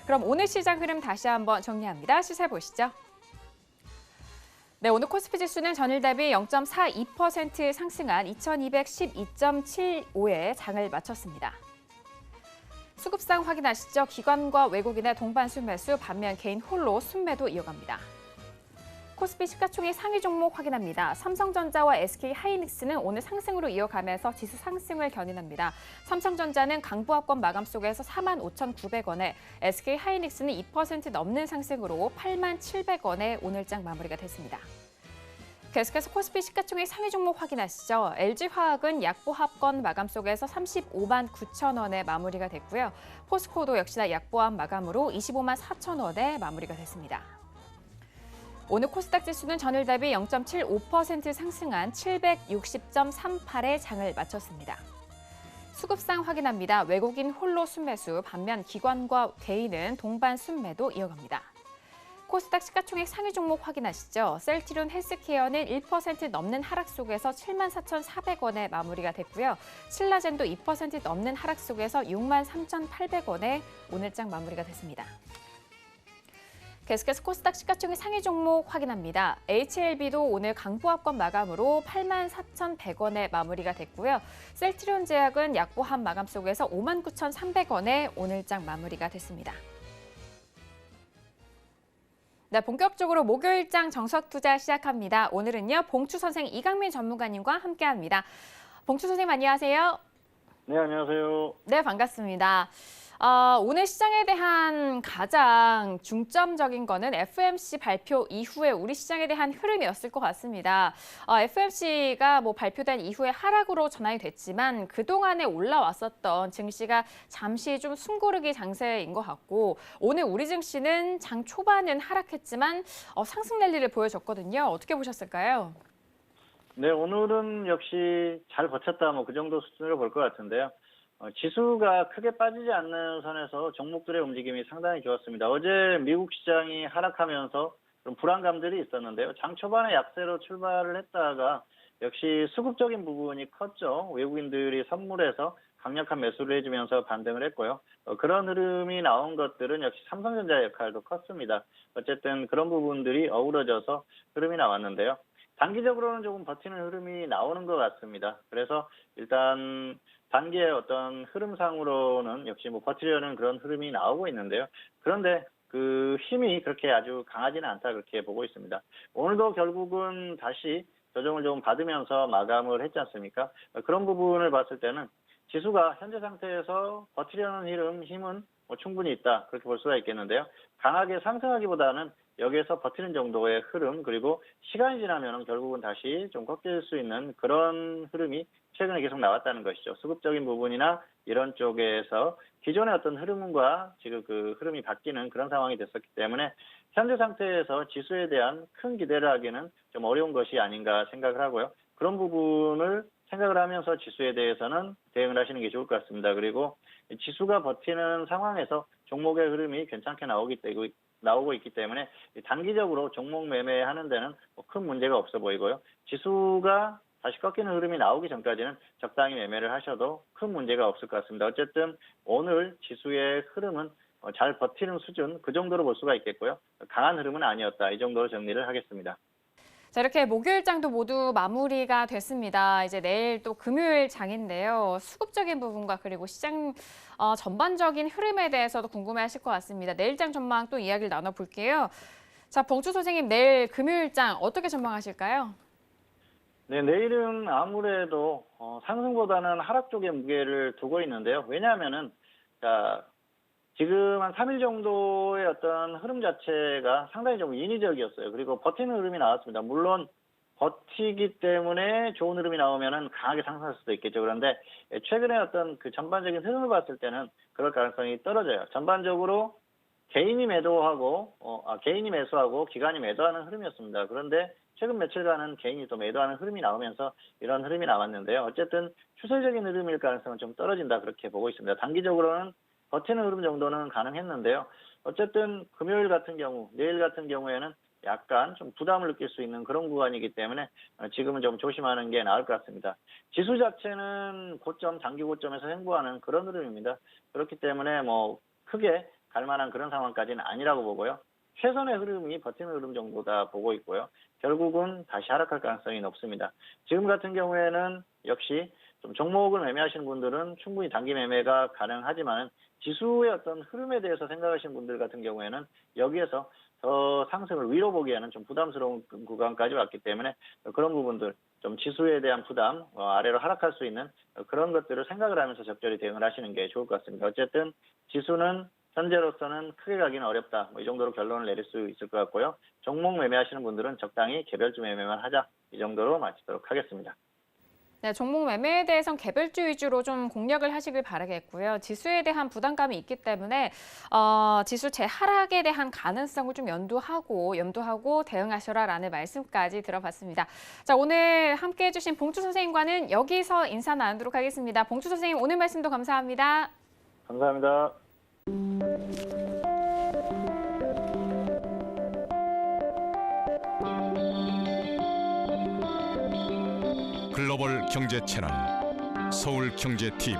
그럼 오늘 시장 흐름 다시 한번 정리합니다. 시세 보시죠. 네, 오늘 코스피 지수는 전일 대비 0.42% 상승한 2212.75에 장을 마쳤습니다. 수급상 확인하시죠. 기관과 외국인의 동반 순매수, 반면 개인 홀로 순매도 이어갑니다. 코스피 시가총액 상위 종목 확인합니다. 삼성전자와 SK하이닉스는 오늘 상승으로 이어가면서 지수 상승을 견인합니다. 삼성전자는 강보합권 마감 속에서 45,900원에, SK하이닉스는 2% 넘는 상승으로 87,700원에 오늘장 마무리가 됐습니다. 계속해서 코스피 시가총액 상위 종목 확인하시죠. LG화학은 약보합권 마감 속에서 35만 9천 원에 마무리가 됐고요. 포스코도 역시나 약보합 마감으로 25만 4천 원에 마무리가 됐습니다. 오늘 코스닥 지수는 전일 대비 0.75% 상승한 760.38에 장을 마쳤습니다. 수급상 확인합니다. 외국인 홀로 순매수, 반면 기관과 개인은 동반 순매도 이어갑니다. 코스닥 시가총액 상위 종목 확인하시죠. 셀트리온 헬스케어는 1% 넘는 하락 속에서 74,400원에 마무리가 됐고요. 신라젠도 2% 넘는 하락 속에서 63,800원에 오늘장 마무리가 됐습니다. 계속해서 코스닥 시가총액 상위 종목 확인합니다. HLB도 오늘 강보합권 마감으로 84,100원에 마무리가 됐고요. 셀트리온 제약은 약보합 마감 속에서 59,300원에 오늘장 마무리가 됐습니다. 네, 본격적으로 목요일장 정석 투자 시작합니다. 오늘은요, 봉추 선생 이강민 전문가님과 함께합니다. 봉추 선생님 안녕하세요. 네, 안녕하세요. 네, 반갑습니다. 오늘 시장에 대한 가장 중점적인 거는 FOMC 발표 이후에 우리 시장에 대한 흐름이었을 것 같습니다. FOMC가 발표된 이후에 하락으로 전환이 됐지만 그동안에 올라왔었던 증시가 잠시 좀 숨고르기 장세인 것 같고, 오늘 우리 증시는 장 초반은 하락했지만 상승 랠리를 보여줬거든요. 어떻게 보셨을까요? 네, 오늘은 역시 잘 버텼다, 그 정도 수준으로 볼 것 같은데요. 지수가 크게 빠지지 않는 선에서 종목들의 움직임이 상당히 좋았습니다. 어제 미국 시장이 하락하면서 좀 불안감들이 있었는데요. 장 초반에 약세로 출발을 했다가 역시 수급적인 부분이 컸죠. 외국인들이 선물해서 강력한 매수를 해주면서 반등을 했고요. 그런 흐름이 나온 것들은 역시 삼성전자의 역할도 컸습니다. 어쨌든 그런 부분들이 어우러져서 흐름이 나왔는데요. 단기적으로는 조금 버티는 흐름이 나오는 것 같습니다. 그래서 일단 단기의 어떤 흐름상으로는 역시 버티려는 그런 흐름이 나오고 있는데요. 그런데 그 힘이 그렇게 아주 강하지는 않다, 그렇게 보고 있습니다. 오늘도 결국은 다시 조정을 좀 받으면서 마감을 했지 않습니까? 그런 부분을 봤을 때는 지수가 현재 상태에서 버티려는 힘은 충분히 있다, 그렇게 볼 수가 있겠는데요. 강하게 상승하기보다는 여기에서 버티는 정도의 흐름, 그리고 시간이 지나면 결국은 다시 좀 꺾일 수 있는 그런 흐름이 최근에 계속 나왔다는 것이죠. 수급적인 부분이나 이런 쪽에서 기존의 어떤 흐름과 지금 그 흐름이 바뀌는 그런 상황이 됐었기 때문에 현재 상태에서 지수에 대한 큰 기대를 하기는 좀 어려운 것이 아닌가 생각을 하고요. 그런 부분을 생각을 하면서 지수에 대해서는 대응을 하시는 게 좋을 것 같습니다. 그리고 지수가 버티는 상황에서 종목의 흐름이 괜찮게 나오고 있기 때문에 단기적으로 종목 매매하는 데는 큰 문제가 없어 보이고요. 지수가 다시 꺾이는 흐름이 나오기 전까지는 적당히 매매를 하셔도 큰 문제가 없을 것 같습니다. 어쨌든 오늘 지수의 흐름은 잘 버티는 수준, 그 정도로 볼 수가 있겠고요. 강한 흐름은 아니었다, 이 정도로 정리를 하겠습니다. 자, 이렇게 목요일장도 모두 마무리가 됐습니다. 이제 내일 또 금요일장인데요. 수급적인 부분과 그리고 시장 전반적인 흐름에 대해서도 궁금해하실 것 같습니다. 내일장 전망 또 이야기를 나눠볼게요. 자, 봉주 선생님, 내일 금요일장 어떻게 전망하실까요? 네, 내일은 아무래도 상승보다는 하락 쪽에 무게를 두고 있는데요. 왜냐하면은 지금 한 3일 정도의 어떤 흐름 자체가 상당히 좀 인위적이었어요. 그리고 버티는 흐름이 나왔습니다. 물론 버티기 때문에 좋은 흐름이 나오면은 강하게 상승할 수도 있겠죠. 그런데 최근에 어떤 그 전반적인 흐름을 봤을 때는 그럴 가능성이 떨어져요. 전반적으로 개인이 매수하고 기관이 매도하는 흐름이었습니다. 그런데 최근 며칠간은 개인이 또 매도하는 흐름이 나오면서 이런 흐름이 나왔는데요. 어쨌든 추세적인 흐름일 가능성은 좀 떨어진다, 그렇게 보고 있습니다. 단기적으로는 버티는 흐름 정도는 가능했는데요. 어쨌든 금요일 같은 경우, 내일 같은 경우에는 약간 좀 부담을 느낄 수 있는 그런 구간이기 때문에 지금은 좀 조심하는 게 나을 것 같습니다. 지수 자체는 단기 고점에서 횡보하는 그런 흐름입니다. 그렇기 때문에 크게 갈 만한 그런 상황까지는 아니라고 보고요. 최선의 흐름이 버티는 흐름 정도다 보고 있고요. 결국은 다시 하락할 가능성이 높습니다. 지금 같은 경우에는 역시 좀 종목을 매매하시는 분들은 충분히 단기 매매가 가능하지만 지수의 어떤 흐름에 대해서 생각하시는 분들 같은 경우에는 여기에서 더 상승을 위로 보기에는 좀 부담스러운 구간까지 왔기 때문에 그런 부분들 좀 지수에 대한 부담, 아래로 하락할 수 있는 그런 것들을 생각을 하면서 적절히 대응을 하시는 게 좋을 것 같습니다. 어쨌든 지수는 현재로서는 크게 가기는 어렵다. 이 정도로 결론을 내릴 수 있을 것 같고요. 종목 매매하시는 분들은 적당히 개별주 매매만 하자. 이 정도로 마치도록 하겠습니다. 네, 종목 매매에 대해선 개별주 위주로 좀 공략을 하시길 바라겠고요. 지수에 대한 부담감이 있기 때문에 지수 재하락에 대한 가능성을 좀 염두하고 대응하셔라라는 말씀까지 들어봤습니다. 자, 오늘 함께해 주신 봉주 선생님과는 여기서 인사 나누도록 하겠습니다. 봉주 선생님 오늘 말씀도 감사합니다. 감사합니다. 글로벌 경제 채널 서울경제TV